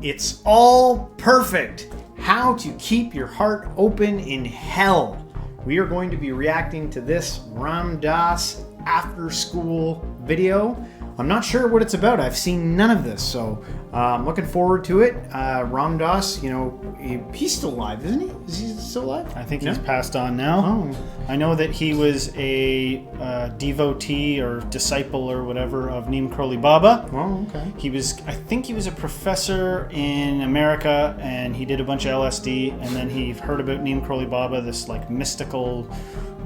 It's all perfect. How to keep your heart open in hell. We are going to be reacting to this Ram Dass After Skool video. I'm not sure what it's about. I've seen none of this, so I'm looking forward to it. Ram Dass, he's still alive, isn't he? Is he still alive? I think he's passed on now. Oh. I know that he was a devotee or disciple or whatever of Neem Karoli Baba. Oh, okay. I think he was a professor in America, and he did a bunch of LSD, and then he heard about Neem Karoli Baba, this like mystical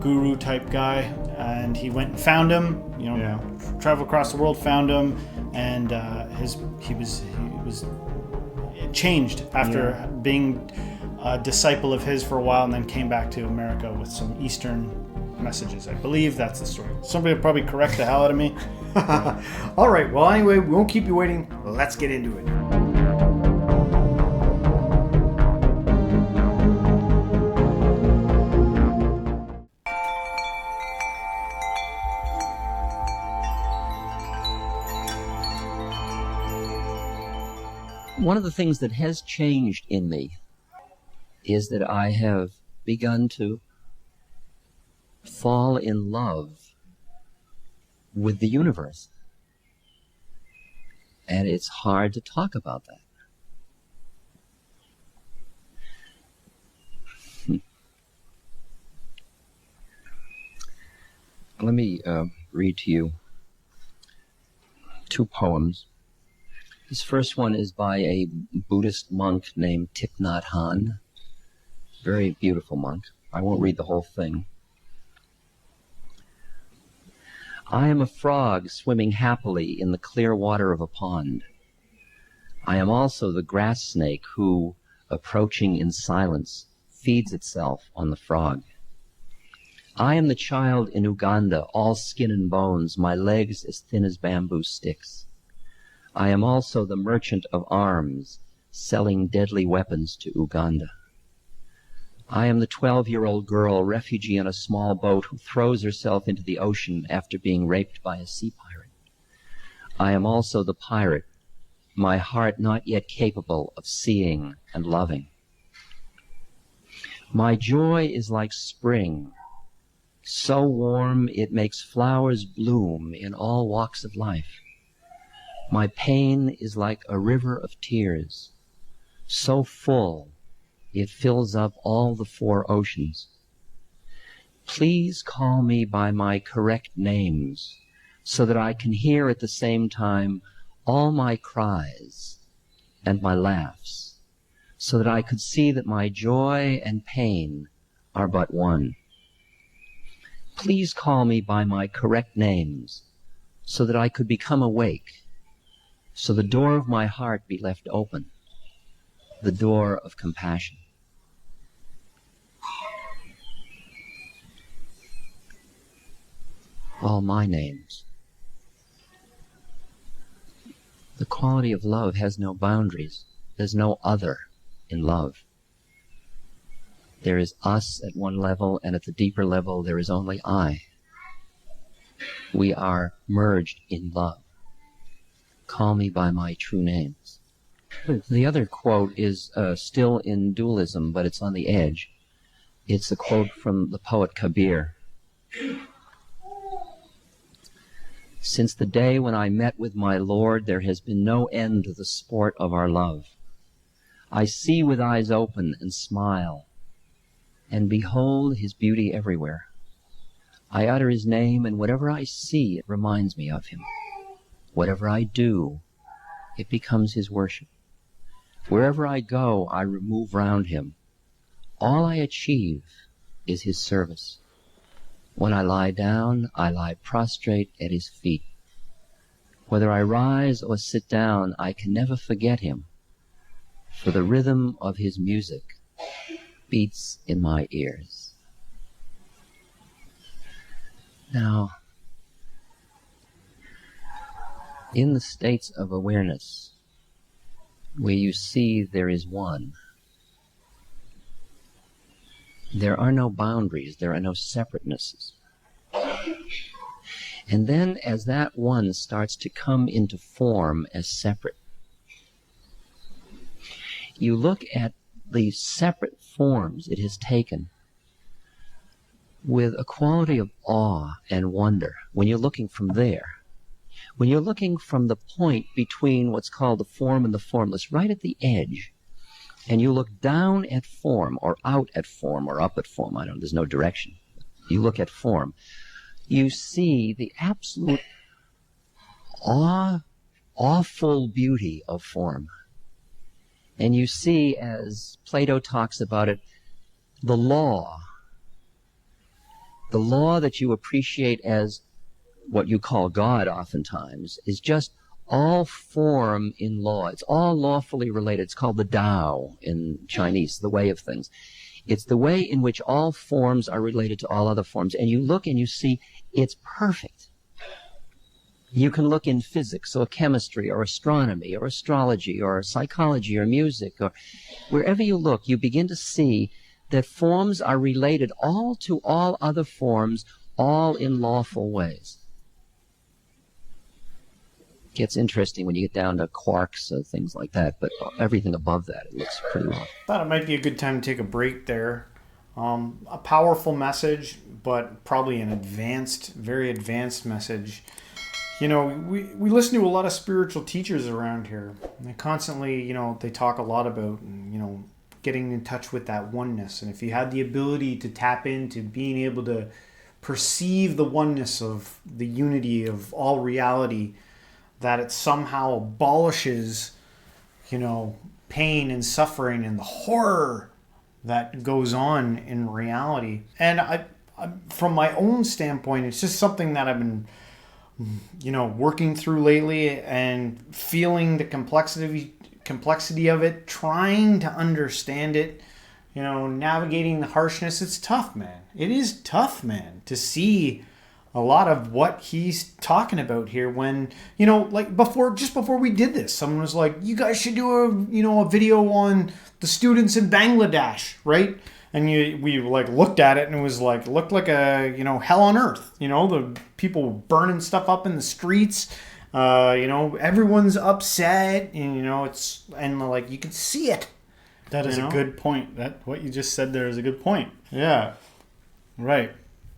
guru type guy, and he went and found him. Traveled across the world, found him, and he was changed after being a disciple of his for a while, and then came back to America with some Eastern messages. I believe that's the story. Somebody will probably correct the hell out of me. All right. Well, anyway, we won't keep you waiting. Let's get into it. One of the things that has changed in me is that I have begun to fall in love with the universe. And it's hard to talk about that. Let me read to you two poems. This first one is by a Buddhist monk named Thich Nhat Hanh. Very beautiful monk. I won't read the whole thing. I am a frog swimming happily in the clear water of a pond. I am also the grass snake who, approaching in silence, feeds itself on the frog. I am the child in Uganda, all skin and bones, my legs as thin as bamboo sticks. I am also the merchant of arms, selling deadly weapons to Uganda. I am the 12-year-old girl, refugee on a small boat, who throws herself into the ocean after being raped by a sea pirate. I am also the pirate, my heart not yet capable of seeing and loving. My joy is like spring, so warm it makes flowers bloom in all walks of life. My pain is like a river of tears, so full it fills up all the 4 oceans. Please call me by my correct names, so that I can hear at the same time all my cries and my laughs, so that I could see that my joy and pain are but one. Please call me by my correct names, so that I could become awake, so the door of my heart be left open, the door of compassion. All my names. The quality of love has no boundaries. There's no other in love. There is us at one level, and at the deeper level there is only I. We are merged in love. Call me by my true names. The other quote is still in dualism, but it's on the edge. It's a quote from the poet Kabir. Since the day when I met with my Lord, there has been no end to the sport of our love. I see with eyes open and smile, and behold his beauty everywhere. I utter his name, and whatever I see, it reminds me of him. Whatever I do, it becomes his worship. Wherever I go, I move round him. All I achieve is his service. When I lie down, I lie prostrate at his feet. Whether I rise or sit down, I can never forget him, for the rhythm of his music beats in my ears. Now, in the states of awareness, where you see there is one, there are no boundaries, there are no separatenesses. And then as that one starts to come into form as separate, You look at the separate forms it has taken with a quality of awe and wonder when you're looking from there. When you're looking from the point between what's called the form and the formless, right at the edge, and you look down at form, or out at form, or up at form, there's no direction. You look at form, you see the absolute awful beauty of form. And you see, as Plato talks about it, the law that you appreciate as what you call God oftentimes is just all form in law. It's all lawfully related. It's called the Tao in Chinese, the way of things. It's the way in which all forms are related to all other forms. And you look and you see it's perfect. You can look in physics or chemistry or astronomy or astrology or psychology or music, or wherever you look, you begin to see that forms are related all to all other forms, all in lawful ways. It gets interesting when you get down to quarks or things like that, but everything above that, it looks pretty well. Thought it might be a good time to take a break there. A powerful message, but probably an very advanced message. You know, we listen to a lot of spiritual teachers around here. And they constantly, they talk a lot about, getting in touch with that oneness. And if you had the ability to tap into being able to perceive the oneness of the unity of all reality, that it somehow abolishes, pain and suffering and the horror that goes on in reality. And I from my own standpoint, it's just something that I've been working through lately and feeling the complexity of it, trying to understand it, navigating the harshness. It's tough, man. It is tough, man, to see a lot of what he's talking about here when, like before we did this, someone was like, you guys should do a video on the students in Bangladesh, right? And we looked at it and it was looked like a, hell on earth. The people burning stuff up in the streets. Everyone's upset, and you can see it. That is a good point. What you just said there is a good point. Yeah. Right.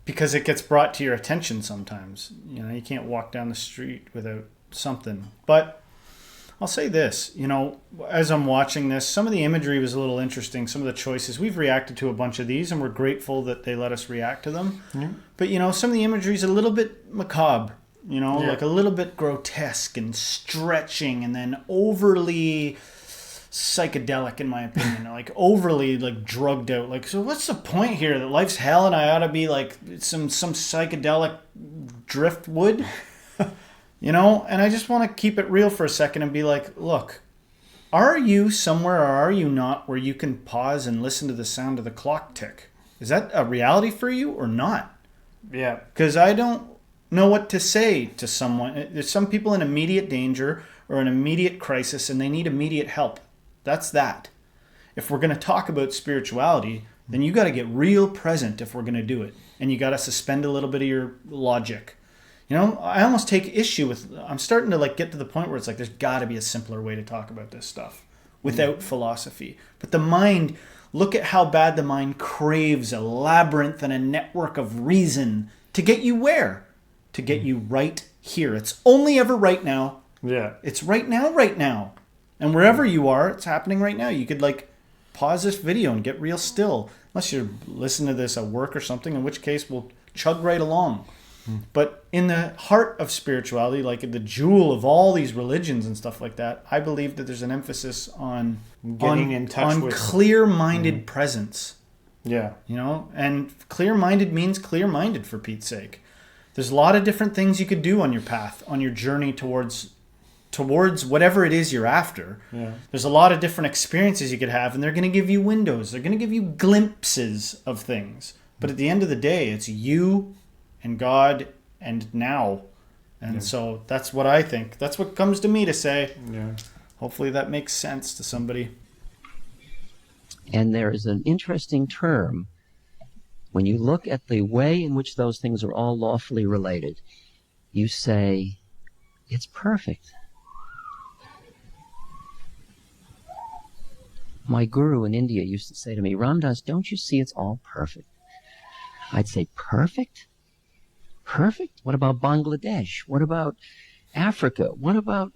Because it gets brought to your attention sometimes. You can't walk down the street without something. But I'll say this, as I'm watching this, some of the imagery was a little interesting. Some of the choices, we've reacted to a bunch of these and we're grateful that they let us react to them. Mm-hmm. But, some of the imagery is a little bit macabre, like a little bit grotesque and stretching and then overly psychedelic, in my opinion, overly drugged out. So what's the point here? That life's hell and I ought to be some psychedelic driftwood? And I just want to keep it real for a second and be look, are you somewhere or are you not where you can pause and listen to the sound of the clock tick? Is that a reality for you or not? Yeah. Because I don't know what to say to someone. There's some people in immediate danger or an immediate crisis and they need immediate help. That's that. If we're going to talk about spirituality, then you got to get real present if we're going to do it. And you got to suspend a little bit of your logic. I almost take issue with, I'm starting to get to the point where it's there's got to be a simpler way to talk about this stuff without philosophy. But the mind, look at how bad the mind craves a labyrinth and a network of reason to get you where? To get you right here. It's only ever right now. Yeah. It's right now. And wherever you are, it's happening right now. You could pause this video and get real still. Unless you're listening to this at work or something, in which case we'll chug right along. But in the heart of spirituality, the jewel of all these religions and stuff like that, I believe that there's an emphasis on getting in touch with clear-minded presence. Yeah. And clear-minded means clear-minded, for Pete's sake. There's a lot of different things you could do on your path, on your journey towards whatever it is you're after. Yeah. There's a lot of different experiences you could have, and they're going to give you windows. They're going to give you glimpses of things. But at the end of the day, it's you and God and now. And so that's what I think. That's what comes to me to say. Yeah. Hopefully that makes sense to somebody. And there is an interesting term. When you look at the way in which those things are all lawfully related, you say, it's perfect. My guru in India used to say to me, Ram Dass, don't you see it's all perfect? I'd say, perfect? Perfect? What about Bangladesh? What about Africa? What about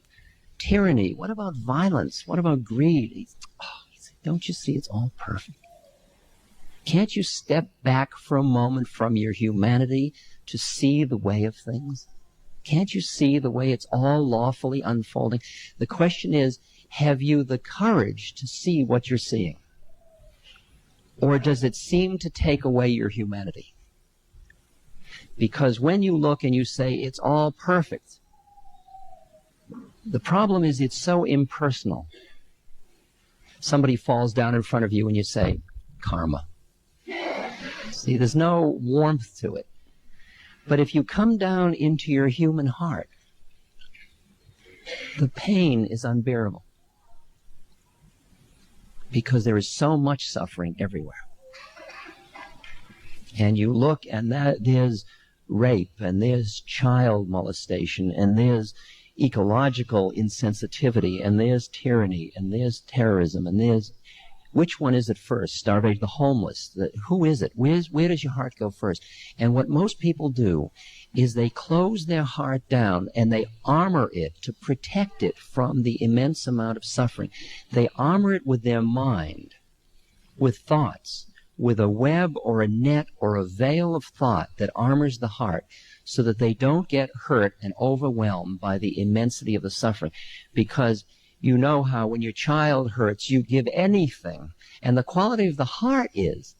tyranny? What about violence? What about greed? He said, don't you see it's all perfect? Can't you step back for a moment from your humanity to see the way of things? Can't you see the way it's all lawfully unfolding? The question is, have you the courage to see what you're seeing? Or does it seem to take away your humanity? Because when you look and you say it's all perfect, the problem is it's so impersonal. Somebody falls down in front of you and you say, karma. See, there's no warmth to it. But if you come down into your human heart, the pain is unbearable. Because there is so much suffering everywhere. And you look and there's rape, and there's child molestation, and there's ecological insensitivity, and there's tyranny, and there's terrorism, and there's... Which one is it first? Starvation, the homeless. Who is it? Where does your heart go first? And what most people do is they close their heart down and they armor it to protect it from the immense amount of suffering. They armor it with their mind, with thoughts, with a web or a net or a veil of thought that armors the heart so that they don't get hurt and overwhelmed by the immensity of the suffering. Because you know how when your child hurts, you give anything. And the quality of the heart is,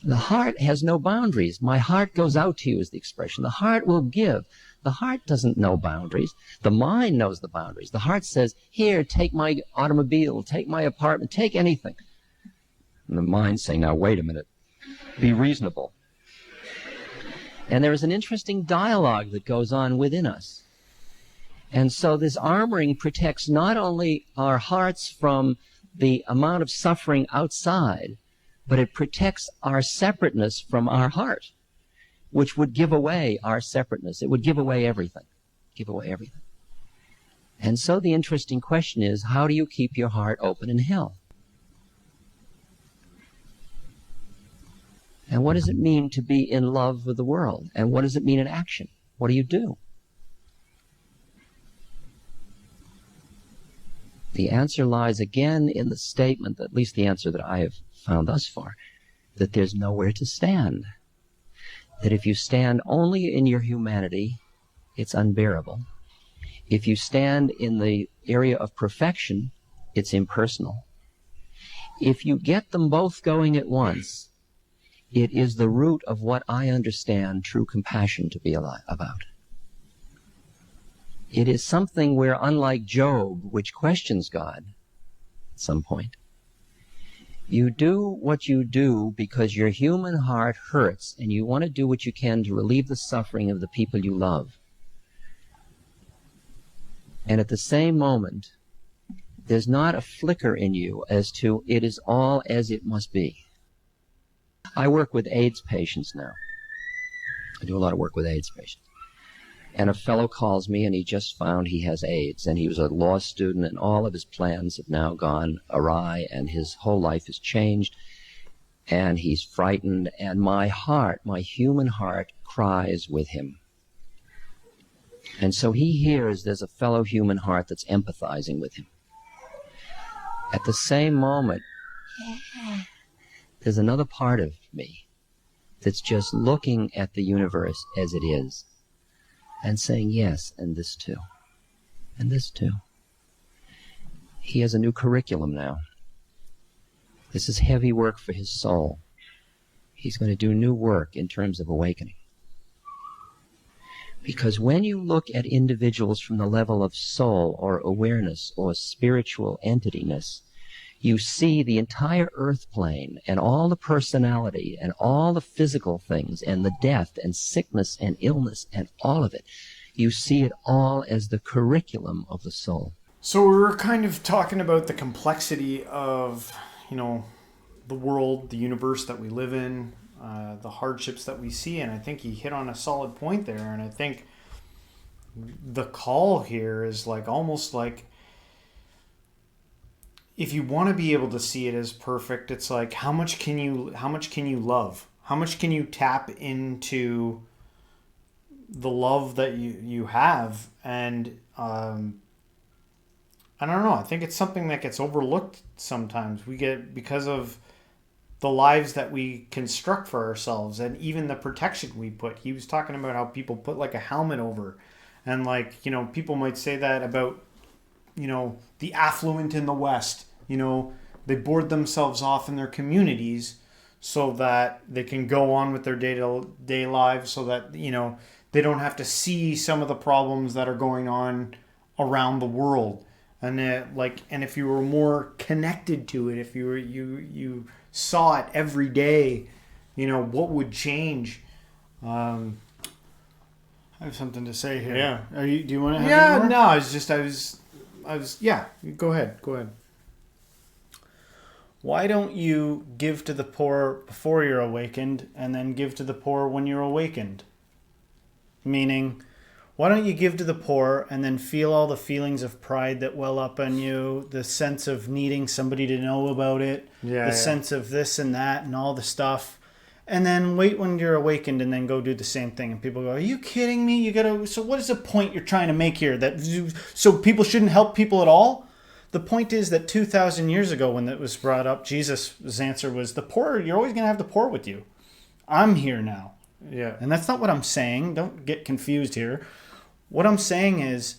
the heart has no boundaries. My heart goes out to you is the expression. The heart will give. The heart doesn't know boundaries. The mind knows the boundaries. The heart says, here, take my automobile, take my apartment, take anything. And the mind saying, now wait a minute, be reasonable. And there is an interesting dialogue that goes on within us. And so this armoring protects not only our hearts from the amount of suffering outside, but it protects our separateness from our heart, which would give away our separateness. It would give away everything. Give away everything. And so the interesting question is, how do you keep your heart open in hell? And what does it mean to be in love with the world? And what does it mean in action? What do you do? The answer lies again in the statement, at least the answer that I have found thus far, that there's nowhere to stand. That if you stand only in your humanity, it's unbearable. If you stand in the area of perfection, it's impersonal. If you get them both going at once, it is the root of what I understand true compassion to be about. It is something where, unlike Job, which questions God at some point, you do what you do because your human heart hurts and you want to do what you can to relieve the suffering of the people you love. And at the same moment, there's not a flicker in you as to it is all as it must be. I work with AIDS patients now. I do a lot of work with AIDS patients. And a fellow calls me and he just found he has AIDS, and he was a law student and all of his plans have now gone awry and his whole life has changed and he's frightened, and my heart, my human heart, cries with him. And so he hears there's a fellow human heart that's empathizing with him. At the same moment, there's another part of me that's just looking at the universe as it is and saying, yes, and this too, and this too. He has a new curriculum now. This is heavy work for his soul. He's going to do new work in terms of awakening. Because when you look at individuals from the level of soul or awareness or spiritual entityness, you see the entire earth plane and all the personality and all the physical things and the death and sickness and illness and all of it. You see it all as the curriculum of the soul. So we were kind of talking about the complexity of, the world, the universe that we live in, the hardships that we see, and I think he hit on a solid point there. And I think the call here is almost like if you want to be able to see it as perfect, it's like how much can you love? How much can you tap into the love that you have? And I don't know. I think it's something that gets overlooked sometimes. Because of the lives that we construct for ourselves and even the protection we put. He was talking about how people put like a helmet over, and like, people might say that about, the affluent in the West. They board themselves off in their communities so that they can go on with their day-to-day lives, so that, they don't have to see some of the problems that are going on around the world. And if you were more connected to it, if you saw it every day, what would change? I have something to say here. Yeah. Do you want to have any more? No, I was yeah, go ahead. Why don't you give to the poor before you're awakened and then give to the poor when you're awakened? Meaning, why don't you give to the poor and then feel all the feelings of pride that well up on you, the sense of needing somebody to know about it, sense of this and that and all the stuff, and then wait when you're awakened and then go do the same thing. And people go, are you kidding me? So what is the point you're trying to make here? So people shouldn't help people at all? The point is that 2,000 years ago when that was brought up, Jesus' answer was, the poor, you're always going to have the poor with you. I'm here now. Yeah. And that's not what I'm saying. Don't get confused here. What I'm saying is,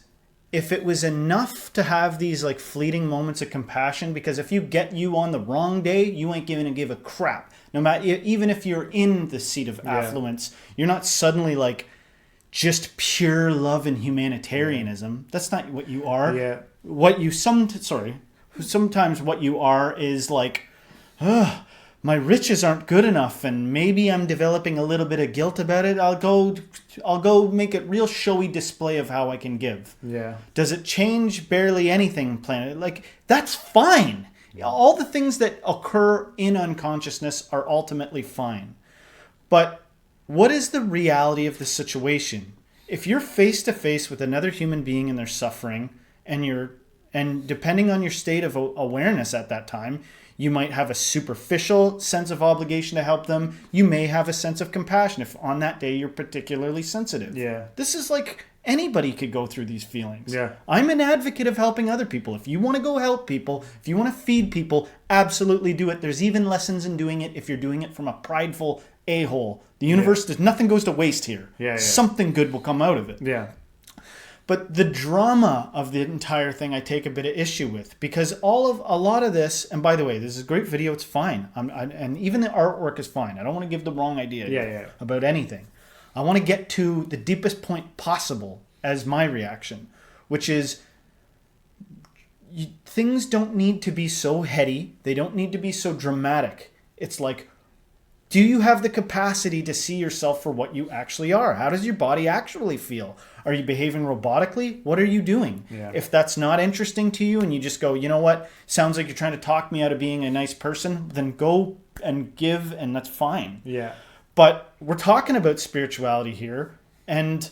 if it was enough to have these like fleeting moments of compassion, because if you get you on the wrong day, you ain't going to give a crap. No matter, even if you're in the seat of affluence, you're not suddenly like just pure love and humanitarianism. That's not what you are. Yeah. Sometimes what you are is like, my riches aren't good enough, and maybe I'm developing a little bit of guilt about it. I'll go make a real showy display of how I can give. Yeah. Does it change barely anything, planet? Like, that's fine. All the things that occur in unconsciousness are ultimately fine. But what is the reality of the situation? If you're face to face with another human being and they're suffering, and depending on your state of awareness at that time, you might have a superficial sense of obligation to help them. You may have a sense of compassion if on that day you're particularly sensitive. Yeah. This is like anybody could go through these feelings. Yeah. I'm an advocate of helping other people. If you want to go help people, if you want to feed people, absolutely do it. There's even lessons in doing it if you're doing it from a prideful a-hole. The universe, nothing goes to waste here. Yeah. Something good will come out of it. Yeah. But the drama of the entire thing I take a bit of issue with, because a lot of this, and by the way, this is a great video, it's fine. And even the artwork is fine. I don't want to give the wrong idea about anything. I want to get to the deepest point possible as my reaction, which is things don't need to be so heady. They don't need to be so dramatic. It's like, do you have the capacity to see yourself for what you actually are? How does your body actually feel? Are you behaving robotically? What are you doing? Yeah. If that's not interesting to you and you just go, you know what, sounds like you're trying to talk me out of being a nice person, then go and give, and that's fine. Yeah. But we're talking about spirituality here, and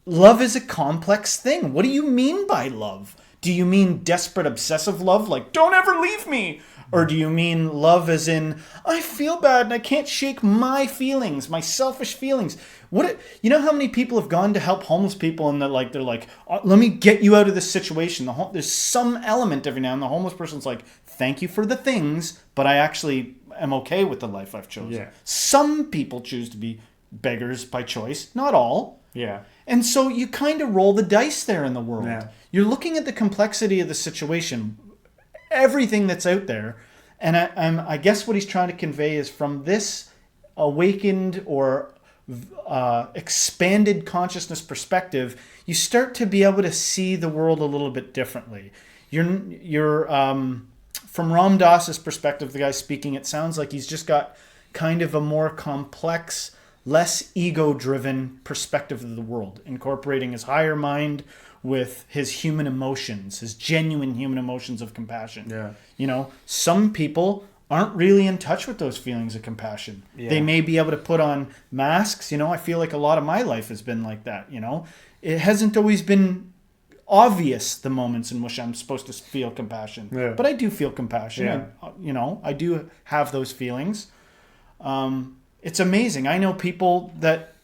love is a complex thing. What do you mean by love? Do you mean desperate, obsessive love, like, don't ever leave me? Or do you mean love as in, I feel bad and I can't shake my feelings, my selfish feelings? You know how many people have gone to help homeless people and they're like, let me get you out of this situation. There's some element every now and then. The homeless person's like, thank you for the things, but I actually am okay with the life I've chosen. Yeah. Some people choose to be beggars by choice, not all. Yeah. And so you kind of roll the dice there in the world. Yeah. You're looking at the complexity of the situation, everything that's out there. And I guess what he's trying to convey is from this awakened or expanded consciousness perspective, you start to be able to see the world a little bit differently. You're from Ram Dass's perspective, the guy speaking, it sounds like he's just got kind of a more complex, less ego-driven perspective of the world, incorporating his higher mind with his human emotions, his genuine human emotions of compassion. Yeah. You know, some people aren't really in touch with those feelings of compassion. Yeah. They may be able to put on masks. You know, I feel like a lot of my life has been like that, you know. It hasn't always been obvious the moments in which I'm supposed to feel compassion. Yeah. But I do feel compassion. Yeah. I do have those feelings. It's amazing. I know people that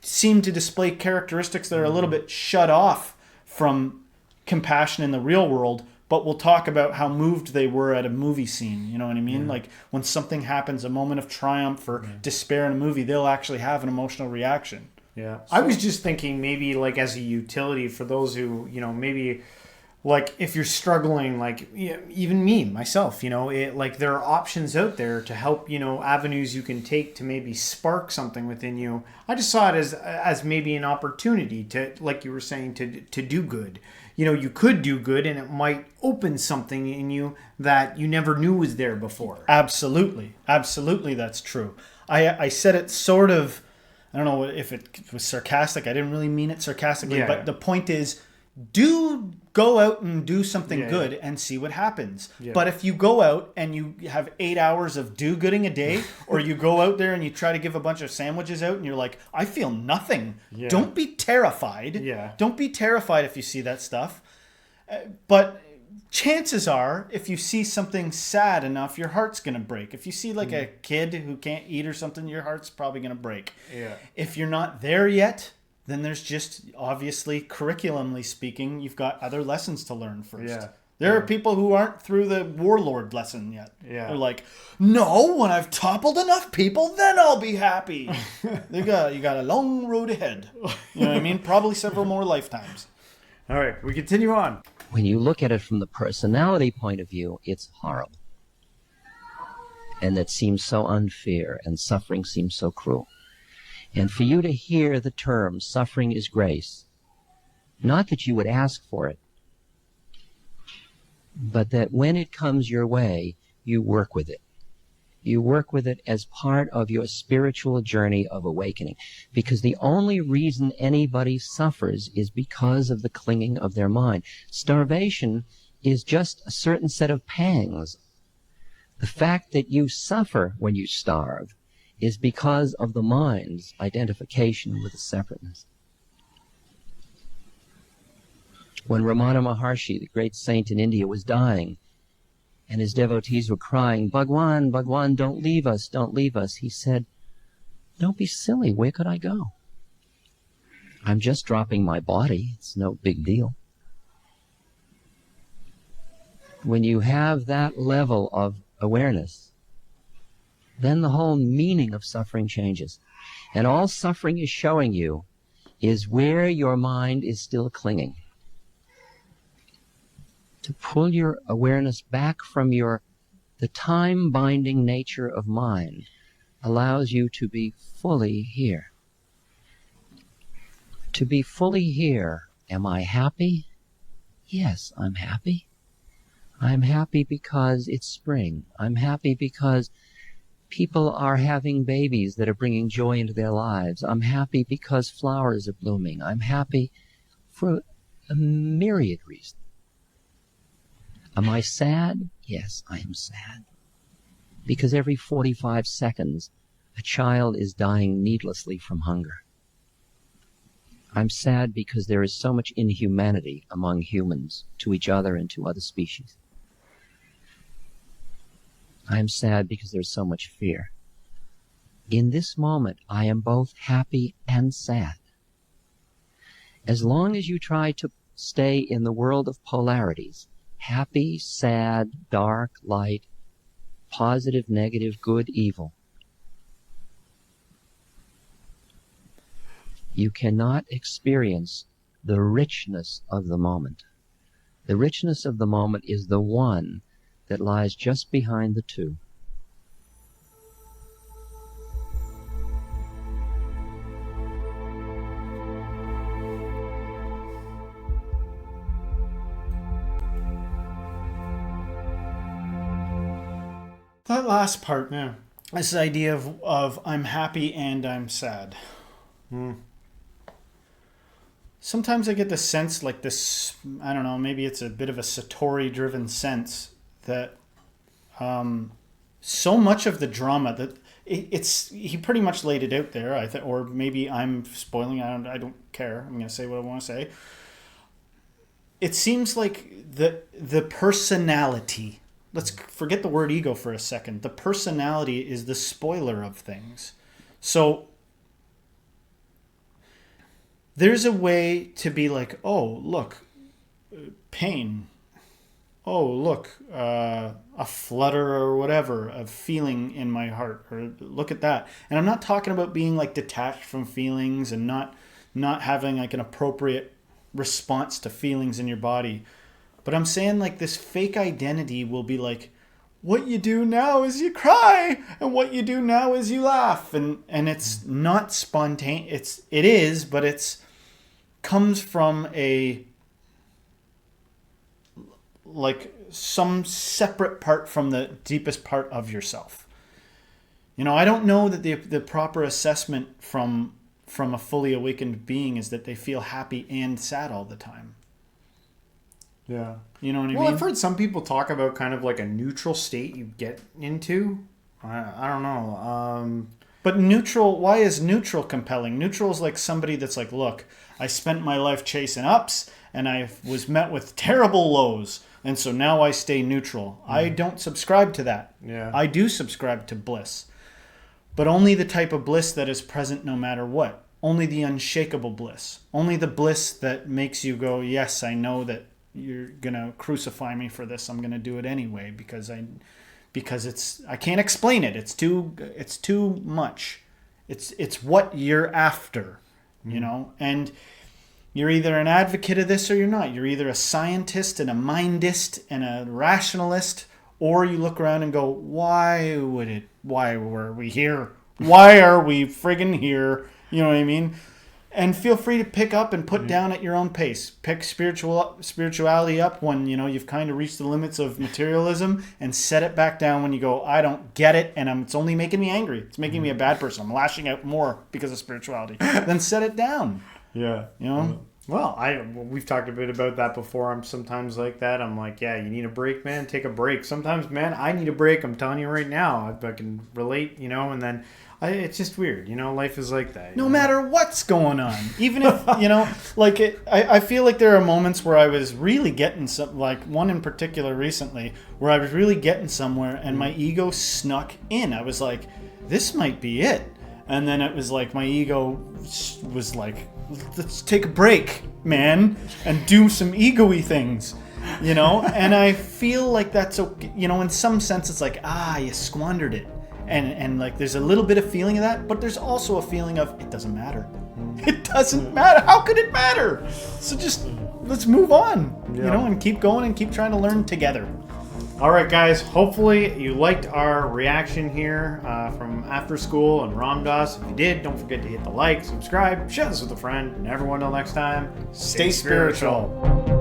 seem to display characteristics that are a little bit shut off from compassion in the real world, but we'll talk about how moved they were at a movie scene. You know what I mean? Like when something happens, a moment of triumph or despair in a movie, they'll actually have an emotional reaction. Yeah. I was just thinking maybe like as a utility for those who, maybe like if you're struggling, like even me, myself, like there are options out there to help, avenues you can take to maybe spark something within you. I just saw it as maybe an opportunity to, like you were saying, to do good. You could do good and it might open something in you that you never knew was there before. Absolutely. Absolutely, that's true. I said it sort of, I don't know if it was sarcastic. I didn't really mean it sarcastically, but the point is, go out and do something good and see what happens. Yeah. But if you go out and you have 8 hours of do-gooding a day, or you go out there and you try to give a bunch of sandwiches out and you're like, I feel nothing. Yeah. Don't be terrified. Yeah. Don't be terrified if you see that stuff. But chances are, if you see something sad enough, your heart's going to break. If you see like a kid who can't eat or something, your heart's probably going to break. Yeah. If you're not there yet, then there's just, obviously, curriculumly speaking, you've got other lessons to learn first. Yeah. There are people who aren't through the warlord lesson yet. Yeah. They're like, no, when I've toppled enough people, then I'll be happy. You got a long road ahead. You know what I mean? Probably several more lifetimes. All right, we continue on. When you look at it from the personality point of view, it's horrible. And it seems so unfair, and suffering seems so cruel. And for you to hear the term, suffering is grace, not that you would ask for it, but that when it comes your way, you work with it. You work with it as part of your spiritual journey of awakening. Because the only reason anybody suffers is because of the clinging of their mind. Starvation is just a certain set of pangs. The fact that you suffer when you starve is because of the mind's identification with the separateness. When Ramana Maharshi, the great saint in India, was dying, and his devotees were crying, Bhagwan, Bhagwan, don't leave us, he said, don't be silly, where could I go? I'm just dropping my body, it's no big deal. When you have that level of awareness, then the whole meaning of suffering changes. And all suffering is showing you is where your mind is still clinging. To pull your awareness back from the time-binding nature of mind allows you to be fully here. To be fully here, am I happy? Yes, I'm happy. I'm happy because it's spring. I'm happy because people are having babies that are bringing joy into their lives. I'm happy because flowers are blooming. I'm happy for a myriad reasons. Am I sad? Yes, I am sad. Because every 45 seconds, a child is dying needlessly from hunger. I'm sad because there is so much inhumanity among humans to each other and to other species. I am sad because there's so much fear. In this moment, I am both happy and sad. As long as you try to stay in the world of polarities, happy, sad, dark, light, positive, negative, good, evil, you cannot experience the richness of the moment. The richness of the moment is the one that lies just behind the two. That last part, this idea of I'm happy and I'm sad. Sometimes I get the sense like this, I don't know, maybe it's a bit of a Satori-driven sense that so much of the drama, that it's he pretty much laid it out there. I think, or maybe I'm spoiling. I don't care. I'm gonna say what I want to say. It seems like the personality. Let's forget the word ego for a second. The personality is the spoiler of things. So there's a way to be like, oh, look, pain. Oh, look, a flutter or whatever of feeling in my heart. Or look at that. And I'm not talking about being like detached from feelings and not having like an appropriate response to feelings in your body. But I'm saying like this fake identity will be like, what you do now is you cry, and what you do now is you laugh, and it's not spontaneous. It is, but it's comes from a like some separate part from the deepest part of yourself. You know, I don't know that the proper assessment from a fully awakened being is that they feel happy and sad all the time. Yeah. You know what I mean? Well, I've heard some people talk about kind of like a neutral state you get into. I don't know. But neutral, why is neutral compelling? Neutral is like somebody that's like, look, I spent my life chasing ups and I was met with terrible lows. And so now I stay neutral. I don't subscribe to that. Yeah. I do subscribe to bliss. But only the type of bliss that is present no matter what. Only the unshakable bliss. Only the bliss that makes you go, yes, I know that you're going to crucify me for this. I'm going to do it anyway because I can't explain it. It's too much. It's what you're after, you know? And you're either an advocate of this or you're not. You're either a scientist and a mindist and a rationalist, or you look around and go, why were we here? Why are we friggin' here? You know what I mean? And feel free to pick up and put down at your own pace. Pick spirituality up when, you know, you've kind of reached the limits of materialism, and set it back down when you go, I don't get it, and it's only making me angry. It's making me a bad person. I'm lashing out more because of spirituality. Then set it down. Yeah. You know? Well, we've talked a bit about that before. I'm sometimes like that. I'm like, yeah, you need a break, man. Take a break. Sometimes, man, I need a break. I'm telling you right now. I can relate, you know, and then it's just weird. You know, life is like that. No matter what's going on. Even if, you know, like I feel like there are moments where I was really getting some, like one in particular recently, where I was really getting somewhere and my ego snuck in. I was like, this might be it. And then it was like my ego was like, let's take a break, man, and do some ego-y things, you know? And I feel like that's okay. You know, in some sense, it's like, you squandered it. And like there's a little bit of feeling of that, but there's also a feeling of it doesn't matter. It doesn't matter. How could it matter? So just let's move on, you know, and keep going and keep trying to learn together. All right, guys. Hopefully you liked our reaction here from After Skool and Ram Dass. If you did, don't forget to hit the like, subscribe, share this with a friend, and everyone, till next time, Stay spiritual.